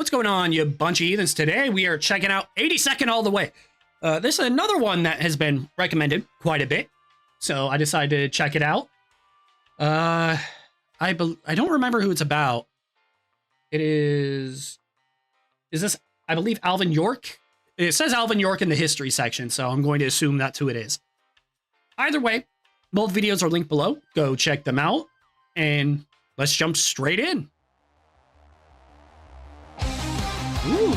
What's going on, you bunch of heathens? Today we are checking out 82nd All the Way. This is another one that has been recommended quite a bit, so I decided to check it out. I don't remember who it's about. It is this, I believe, Alvin York? It says Alvin York in the history section, so I'm going to assume that's who it is. Either way, both videos are linked below. Go check them out, and let's jump straight in. Ooh,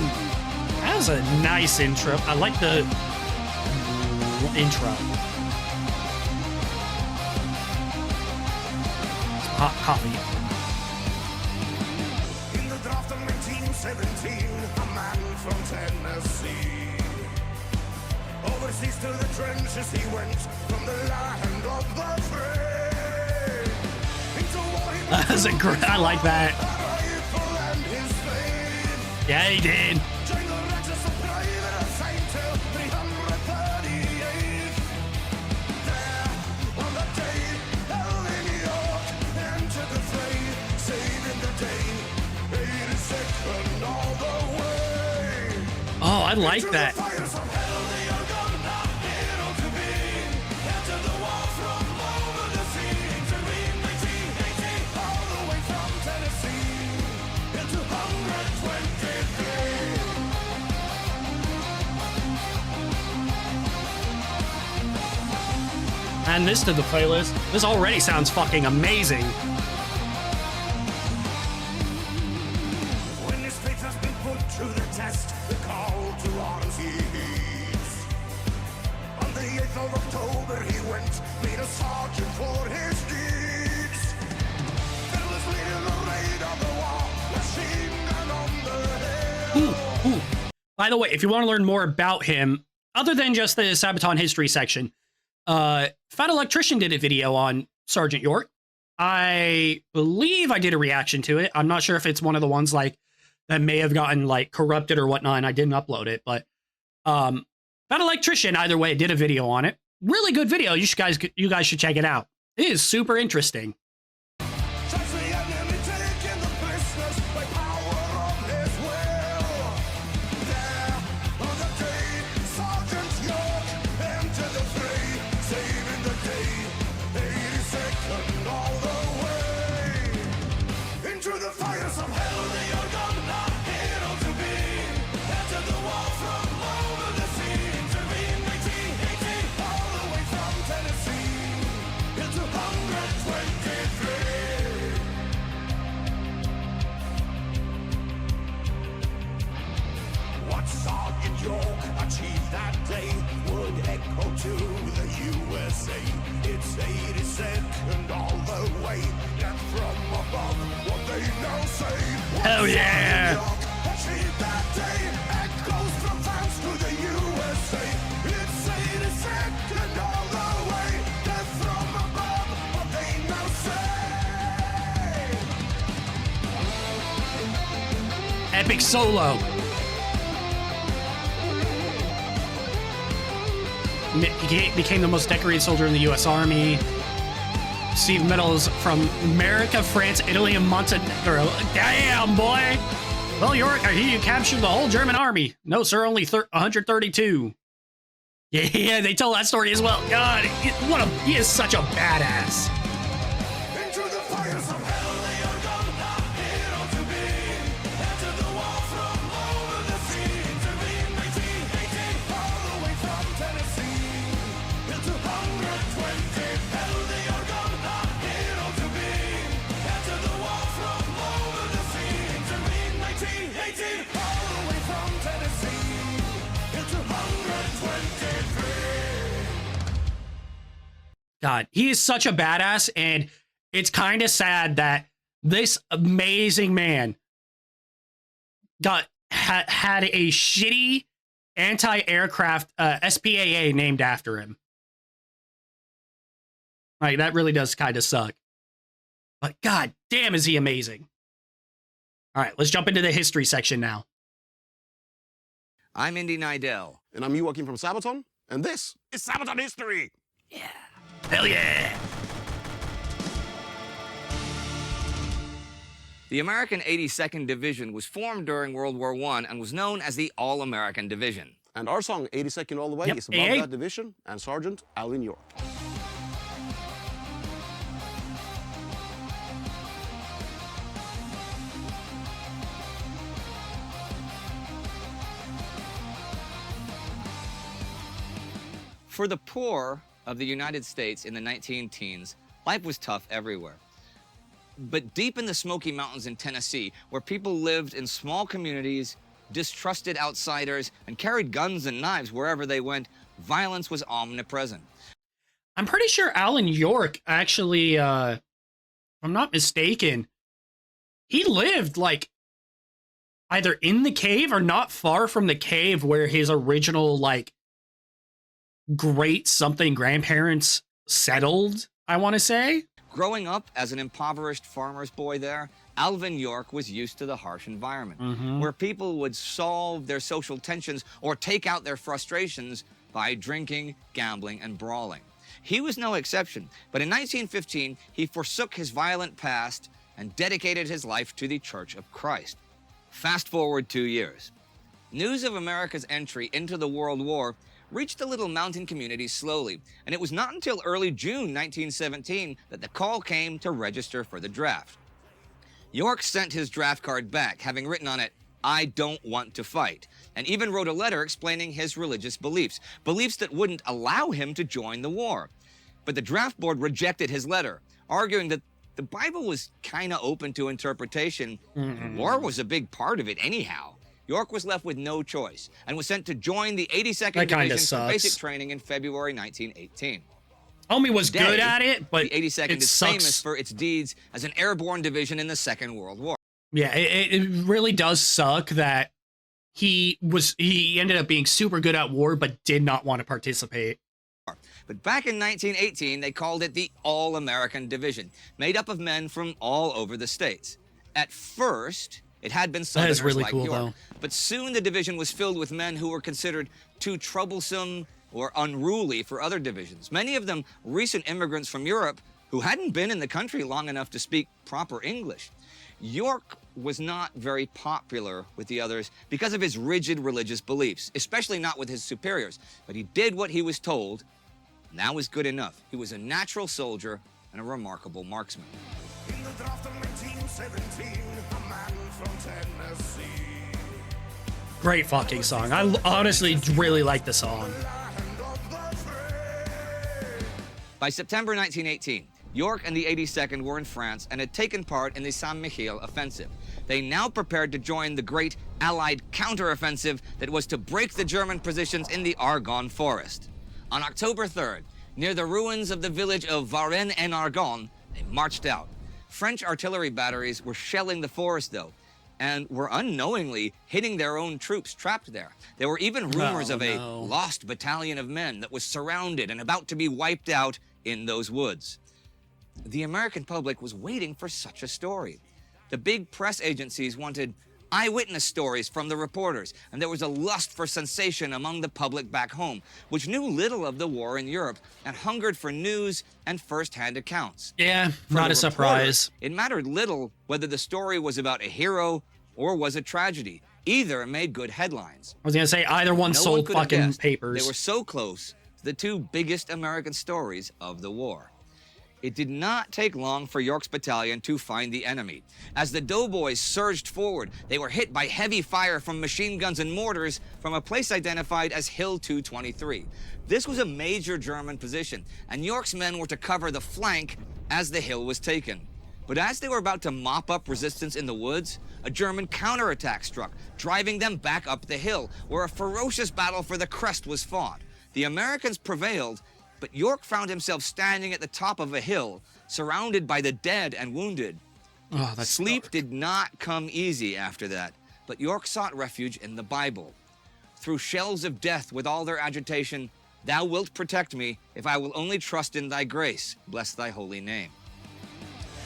that was a nice intro. I like the intro. Hot coffee. In the draft of 1917, a man from Tennessee. Overseas to the trenches he went, from the land of the free. Into war he That was a great, I like that. Yeah, he did. Joined the ranks of private assigned to 338. There, on the day, Alvin York entered the fray, saving the day, 82nd all the way. Oh, I like that. Into the fires of hell, the Argonne, hero to be. Entered the war from over the sea, intervened 1918, all the way from Tennessee into 123. Add this to the playlist. This already sounds fucking amazing. When his faith has been put to the test, the call to arms he heeds. On the 8th of October he went, made a sergeant for his deeds. Fearlessly in the raid of the war, machine gun on the hill. Ooh. By the way, if you want to learn more about him, other than just the Sabaton History section, Fat Electrician did a video on Sergeant York. I believe I did a reaction to it. I'm not sure if it's one of the ones like that may have gotten like corrupted or whatnot, and I didn't upload it. But Fat Electrician, either way, did a video on it. Really good video. You guys should check it out. It is super interesting. Tracks the enemy taking the prisoners by power of his will. There, on the day, Sergeant York entered the fray, saving the day, 82nd all the way. Into the fires of hell, the Argonne, hero to be. Entered the war from over the sea, intervened 1918, all the way from Tennessee into 123. What Sergeant York achieved that day would echo to the USA. It's 82nd all the way, and from above what they now say. What Hell yeah. Sergeant York achieved that day echoes from France to the USA. It's 82nd all the way, and from above what they now say. Epic solo. He became the most decorated soldier in the U.S. Army. Received medals from America, France, Italy, and Montenegro. Damn, boy! Well, York, I hear you captured the whole German army. No, sir, only 132. Yeah, they tell that story as well. God, he is such a badass. Into the fires of hell, the Argonne, hero to be. Entered the war from over the sea, intervened 1918, all the way from Tennessee into 120. Hell, the Argonne, hero to be. Entered the war from over the sea, intervened 1918, all the way from Tennessee into 123. God, he is such a badass, and it's kind of sad that this amazing man had a shitty anti-aircraft SPAA named after him. Like, that really does kind of suck. But god damn, is he amazing. All right, let's jump into the history section now. I'm Indy Nidell. And I'm Joaquin from Sabaton, and this is Sabaton History. Yeah. Hell yeah. The American 82nd Division was formed during World War I and was known as the All-American Division. And our song, 82nd All the Way, Yep. is about AA. that division and Sergeant Alvin York. For the poor of the United States in the 19-teens, life was tough everywhere. But deep in the Smoky Mountains in Tennessee, where people lived in small communities, distrusted outsiders, and carried guns and knives wherever they went, violence was omnipresent. I'm pretty sure Alan York actually, if I'm not mistaken, he lived like either in the cave or not far from the cave where his original like great something grandparents settled, I want to say. Growing up as an impoverished farmer's boy there, Alvin York was used to the harsh environment, where people would solve their social tensions or take out their frustrations by drinking, gambling, and brawling. He was no exception, but in 1915, he forsook his violent past and dedicated his life to the Church of Christ. Fast forward 2 years. News of America's entry into the World War reached the little mountain community slowly, and it was not until early June 1917 that the call came to register for the draft. York sent his draft card back, having written on it, "I don't want to fight," and even wrote a letter explaining his religious beliefs, beliefs that wouldn't allow him to join the war. But the draft board rejected his letter, arguing that the Bible was kinda open to interpretation. War was a big part of it anyhow. York was left with no choice and was sent to join the 82nd That kinda Division for basic sucks. training in February 1918. Homie was Today, good at it, but the 82nd it is sucks. famous for its deeds as an airborne division in the Second World War. Yeah, it really does suck that he ended up being super good at war, but did not want to participate. But back in 1918, they called it the All-American Division, made up of men from all over the states. At first, it had been That Southerners is really like cool, York, though. but soon the division was filled with men who were considered too troublesome or unruly for other divisions. Many of them recent immigrants from Europe who hadn't been in the country long enough to speak proper English. York was not very popular with the others because of his rigid religious beliefs, especially not with his superiors. But he did what he was told, and that was good enough. He was a natural soldier and a remarkable marksman. In the draft of 1917, a man from Tennessee. Great fucking song. I honestly really like the song. Land of the free. By September 1918, York and the 82nd were in France and had taken part in the Saint-Mihiel offensive. They now prepared to join the great Allied counteroffensive that was to break the German positions in the Argonne forest. On October 3rd, near the ruins of the village of Varennes en Argonne, they marched out. French artillery batteries were shelling the forest, though, and were unknowingly hitting their own troops trapped there. There were even rumors of a lost battalion of men that was surrounded and about to be wiped out in those woods. The American public was waiting for such a story. The big press agencies wanted eyewitness stories from the reporters, and there was a lust for sensation among the public back home, which knew little of the war in Europe and hungered for news and first-hand accounts. Yeah, For not the a surprise. reporters, it mattered little whether the story was about a hero or was a tragedy. Either made good headlines. I was gonna say either one No one sold could have fucking guessed papers. They were so close to the two biggest American stories of the war. It did not take long for York's battalion to find the enemy. As the doughboys surged forward, they were hit by heavy fire from machine guns and mortars from a place identified as Hill 223. This was a major German position, and York's men were to cover the flank as the hill was taken. But as they were about to mop up resistance in the woods, a German counterattack struck, driving them back up the hill, where a ferocious battle for the crest was fought. The Americans prevailed, but York found himself standing at the top of a hill, surrounded by the dead and wounded. Oh, that's Sleep dark. did not come easy after that, but York sought refuge in the Bible. Through shells of death with all their agitation, thou wilt protect me if I will only trust in thy grace. Bless thy holy name.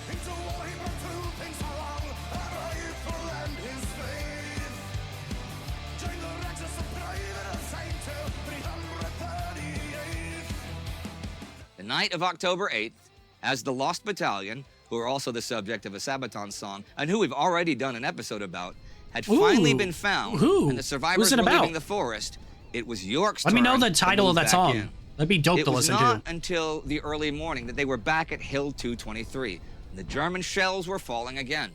Into war he went through things so wrong, a rifle and his faith. Joined the ranks as a private assigned to 338. The night of October 8th, as the Lost Battalion, who are also the subject of a Sabaton song and who we've already done an episode about, had finally been found, and the survivors were leaving the forest. It was York's turn. Let me know the title of that song. That'd be dope to listen to. It was not until the early morning that they were back at Hill 223. The German shells were falling again.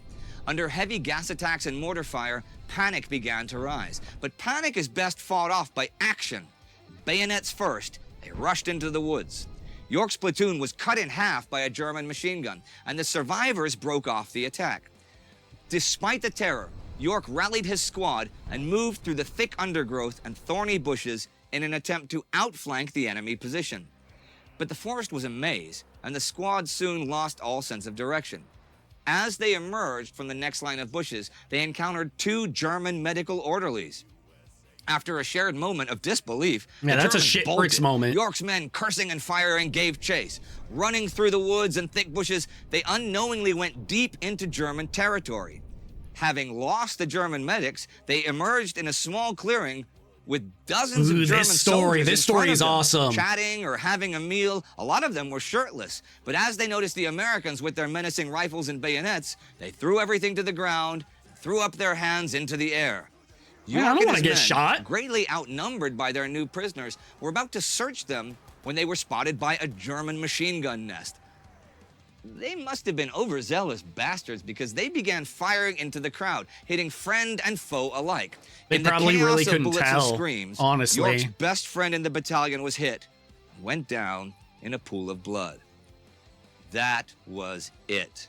Under heavy gas attacks and mortar fire, panic began to rise. But panic is best fought off by action. Bayonets first, they rushed into the woods. York's platoon was cut in half by a German machine gun, and the survivors broke off the attack. Despite the terror, York rallied his squad and moved through the thick undergrowth and thorny bushes in an attempt to outflank the enemy position. But the forest was a maze, and the squad soon lost all sense of direction. As they emerged from the next line of bushes, they encountered 2 German medical orderlies. After a shared moment of disbelief, that's a shit bricks moment. York's men, cursing and firing, gave chase. Running through the woods and thick bushes, they unknowingly went deep into German territory. Having lost the German medics, they emerged in a small clearing with dozens of German soldiers. This story is awesome. Chatting or having a meal. A lot of them were shirtless. But as they noticed the Americans with their menacing rifles and bayonets, they threw everything to the ground, threw up their hands into the air. Yeah, I don't want to get shot. Greatly outnumbered by their new prisoners, were about to search them when they were spotted by a German machine gun nest. They must have been overzealous bastards because they began firing into the crowd, hitting friend and foe alike. They probably really couldn't tell, screams, honestly. York's best friend in the battalion was hit and went down in a pool of blood. That was it.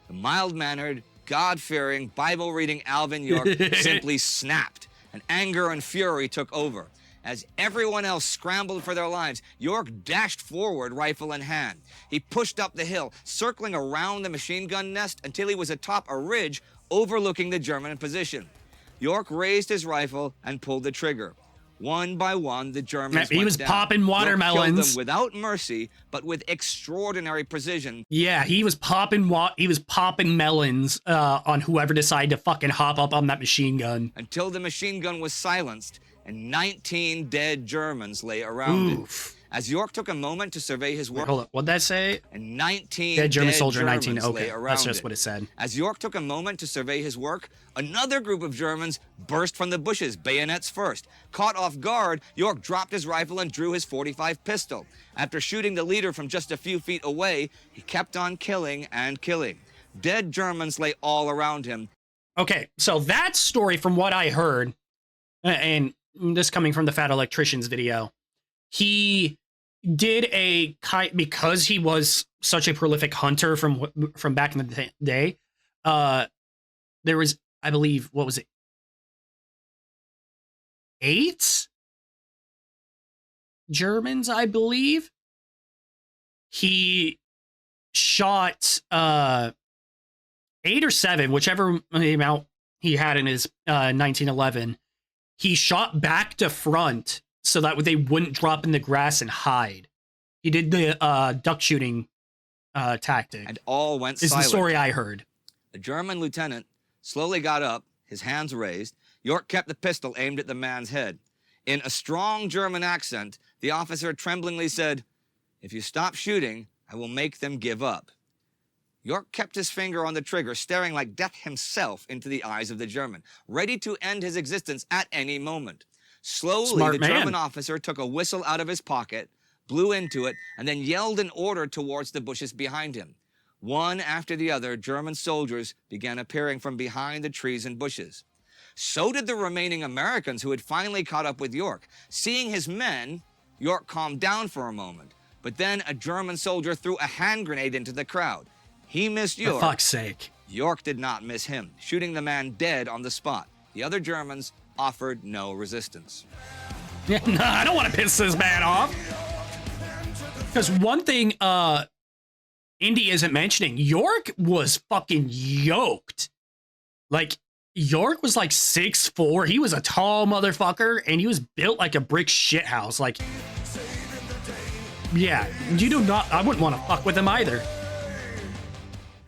The mild-mannered, God-fearing, Bible-reading Alvin York simply snapped, and anger and fury took over. As everyone else scrambled for their lives, York dashed forward, rifle in hand. He pushed up the hill, circling around the machine gun nest until he was atop a ridge overlooking the German position. York raised his rifle and pulled the trigger. One by one, the Germans He was went down. popping watermelons. York killed them without mercy, but with extraordinary precision. Yeah, he was popping melons on whoever decided to fucking hop up on that machine gun. Until the machine gun was silenced and 19 dead Germans lay around it. As York took a moment to survey his work... Hold up, what'd that say? And 19 dead German soldier, Germans 19, okay, lay around that's just it. what it said. As York took a moment to survey his work, another group of Germans burst from the bushes, bayonets first. Caught off guard, York dropped his rifle and drew his .45 pistol. After shooting the leader from just a few feet away, he kept on killing and killing. Dead Germans lay all around him. Okay, so that story, from what I heard, and this coming from the Fat Electrician's video, he did because he was such a prolific hunter from back in the day. There was, I believe, what was it? 8 Germans, I believe. He shot 8 or 7, whichever amount he had in his 1911. He shot back to front so that they wouldn't drop in the grass and hide. He did the duck shooting tactic. And all went silent. Is the story I heard. The German lieutenant slowly got up, his hands raised. York kept the pistol aimed at the man's head. In a strong German accent, the officer tremblingly said, "If you stop shooting, I will make them give up." York kept his finger on the trigger, staring like death himself into the eyes of the German, ready to end his existence at any moment. Slowly, the German officer took a whistle out of his pocket, blew into it, and then yelled an order towards the bushes behind him. One after the other, German soldiers began appearing from behind the trees and bushes. So did the remaining Americans who had finally caught up with York. Seeing his men, York calmed down for a moment, but then a German soldier threw a hand grenade into the crowd. He missed York. For fuck's sake. York did not miss him, shooting the man dead on the spot. The other Germans offered no resistance. Yeah, no, I don't want to piss this man off. Because one thing Indy isn't mentioning, York was fucking yoked. Like, York was like 6'4". He was a tall motherfucker, and he was built like a brick shithouse. Like, yeah, I wouldn't want to fuck with him either.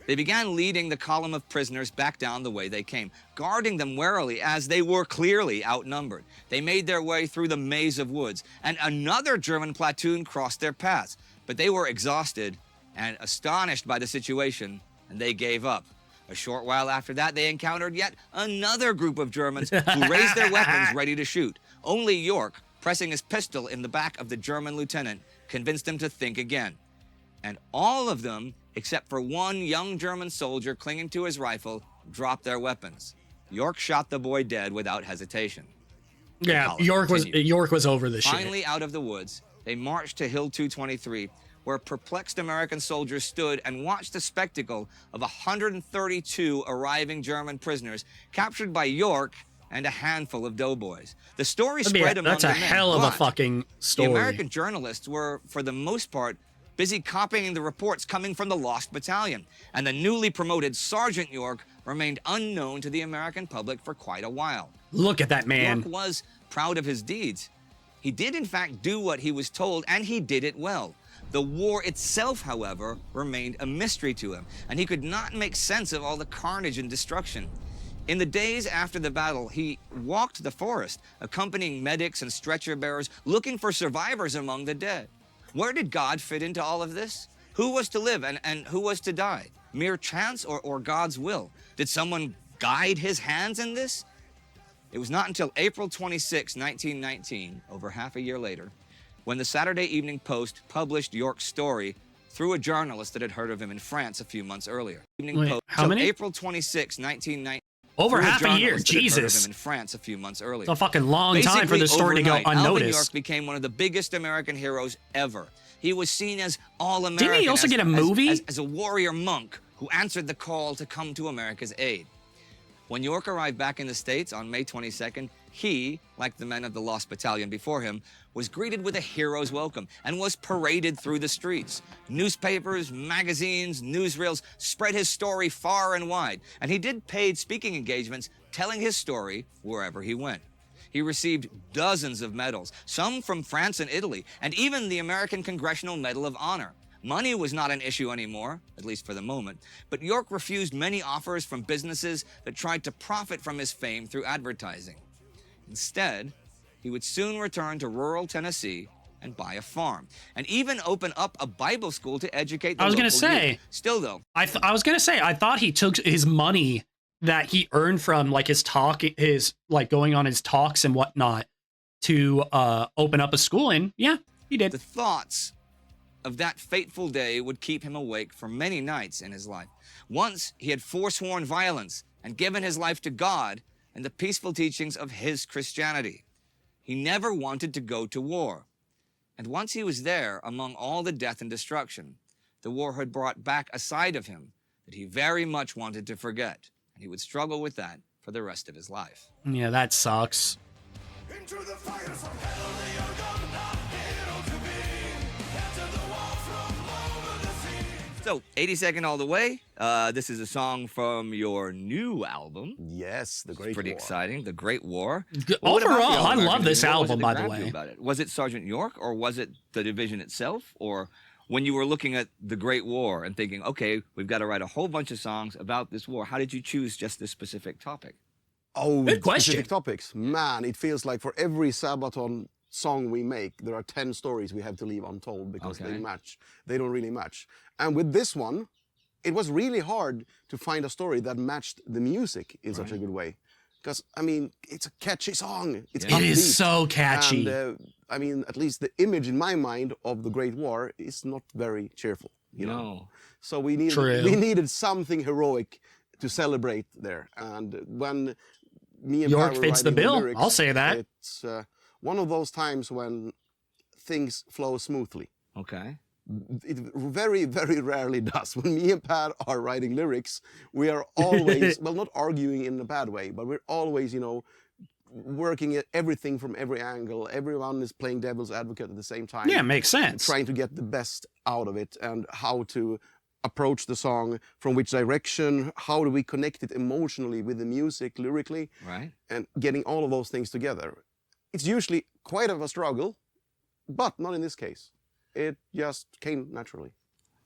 They began leading the column of prisoners back down the way they came, guarding them warily as they were clearly outnumbered. They made their way through the maze of woods, and another German platoon crossed their paths. But they were exhausted and, astonished by the situation, and they gave up. A short while after that, they encountered yet another group of Germans who raised their weapons ready to shoot. Only York, pressing his pistol in the back of the German lieutenant, convinced them to think again. And all of them, except for one young German soldier clinging to his rifle, dropped their weapons. York shot the boy dead without hesitation. Yeah, York was over this shit. Finally out of the woods, they marched to Hill 223, where perplexed American soldiers stood and watched the spectacle of 132 arriving German prisoners captured by York and a handful of doughboys. The story spread among the men. That's a hell of a fucking story. The American journalists were, for the most part, busy copying the reports coming from the Lost Battalion, and the newly promoted Sergeant York remained unknown to the American public for quite a while. Look at that man. York was proud of his deeds. He did, in fact, do what he was told, and he did it well. The war itself, however, remained a mystery to him, and he could not make sense of all the carnage and destruction. In the days after the battle, he walked the forest, accompanying medics and stretcher bearers, looking for survivors among the dead. Where did God fit into all of this? Who was to live and who was to die? Mere chance or God's will? Did someone guide his hands in this? It was not until April 26, 1919, over half a year later, when the Saturday Evening Post published York's story through a journalist that had heard of him in France a few months earlier. How many? April 26, 1919. Over half a year, Jesus. In France a few months earlier. It's a fucking long time for the story to go unnoticed. Alvin York became one of the biggest American heroes ever. He was seen as all-American. Didn't he also get a movie? As a warrior monk who answered the call to come to America's aid. When York arrived back in the States on May 22nd, he, like the men of the Lost Battalion before him, was greeted with a hero's welcome and was paraded through the streets. Newspapers, magazines, newsreels spread his story far and wide, and he did paid speaking engagements telling his story wherever he went. He received dozens of medals, some from France and Italy, and even the American Congressional Medal of Honor. Money was not an issue anymore, at least for the moment, but York refused many offers from businesses that tried to profit from his fame through advertising. Instead, he would soon return to rural Tennessee and buy a farm, and even open up a Bible school to educate the local youth. Still, though, I was gonna say, I thought he took his money that he earned from like his going on his talks and whatnot to open up a school, and yeah, he did. The thoughts of that fateful day would keep him awake for many nights in his life. Once he had forsworn violence and given his life to God and the peaceful teachings of his Christianity. He never wanted to go to war. And once he was there, among all the death and destruction, the war had brought back a side of him that he very much wanted to forget. And he would struggle with that for the rest of his life. Yeah, that sucks. Into the fires of hell, they are gone, not hero to be. Enter the wall from over the sea. So, 82nd all the way. This is a song from your new album. Yes, The Great War. Pretty exciting, The Great War. Overall, I love this album, by the way. Was it Sergeant York, or was it the division itself? Or when you were looking at The Great War and thinking, okay, we've got to write a whole bunch of songs about this war, how did you choose just this specific topic? Oh, good question. Specific topics. Man, it feels like for every Sabaton song we make, there are 10 stories we have to leave untold because they match. They don't really match. And with this one, it was really hard to find a story that matched the music in such a good way. Because, I mean, it's a catchy song. It's It is so catchy. And, I mean, at least the image in my mind of the Great War is not very cheerful, you know. So we needed something heroic to celebrate there. And when me and York Per were fits the writing bill. lyrics, I'll say that. It's one of those times when things flow smoothly. Okay. It very, very rarely does. When me and Per are writing lyrics, we are always, well, not arguing in a bad way, but we're always, you know, working at everything from every angle. Everyone is playing devil's advocate at the same time. Yeah, makes sense. Trying to get the best out of it and how to approach the song, from which direction, how do we connect it emotionally with the music, lyrically, and getting all of those things together. It's usually quite of a struggle, but not in this case. It just came naturally.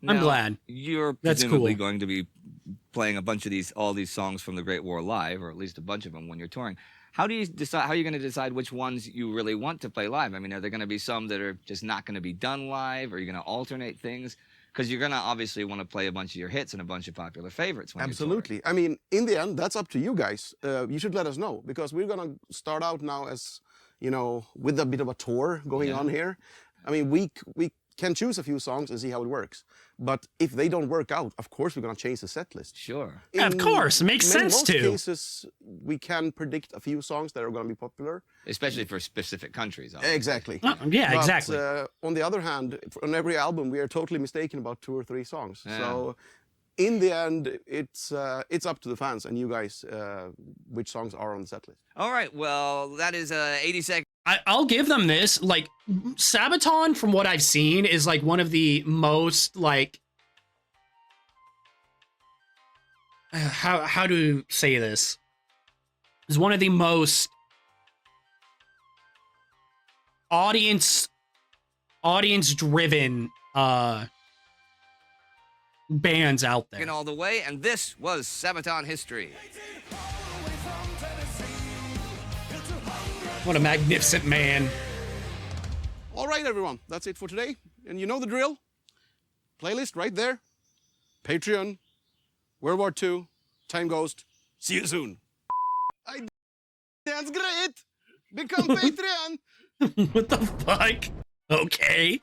I'm glad. You're presumably going to be playing a bunch of all these songs from the Great War live, or at least a bunch of them when you're touring. How do you decide? How are you going to decide which ones you really want to play live? I mean, are there going to be some that are just not going to be done live? Or are you going to alternate things? Because you're going to obviously want to play a bunch of your hits and a bunch of popular favorites. When Absolutely. I mean, in the end, that's up to you guys. You should let us know, because we're going to start out now as, you know, with a bit of a tour going on here. I mean, we can choose a few songs and see how it works. But if they don't work out, of course, we're going to change the set list. Sure. Of course, it makes sense to. In most cases, we can predict a few songs that are going to be popular. Especially for specific countries. Obviously. Exactly. Yeah, But, exactly. On the other hand, on every album, we are totally mistaken about 2 or 3 songs. Yeah. So in the end, it's up to the fans and you guys which songs are on the set list. All right. Well, that is 80 seconds. I'll give them this. Like, Sabaton, from what I've seen, is like one of the most like how to say this, is one of the most audience driven bands out there. All the way, and this was Sabaton History. What a magnificent man. All right, everyone, that's it for today. And you know the drill. Playlist right there. Patreon, World War II, Time Ghost. See you soon. That's great. Become Patreon. What the fuck? Okay.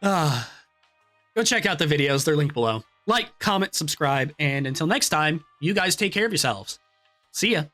Go check out the videos. They're linked below. Like, comment, subscribe, and until next time, you guys take care of yourselves. See ya.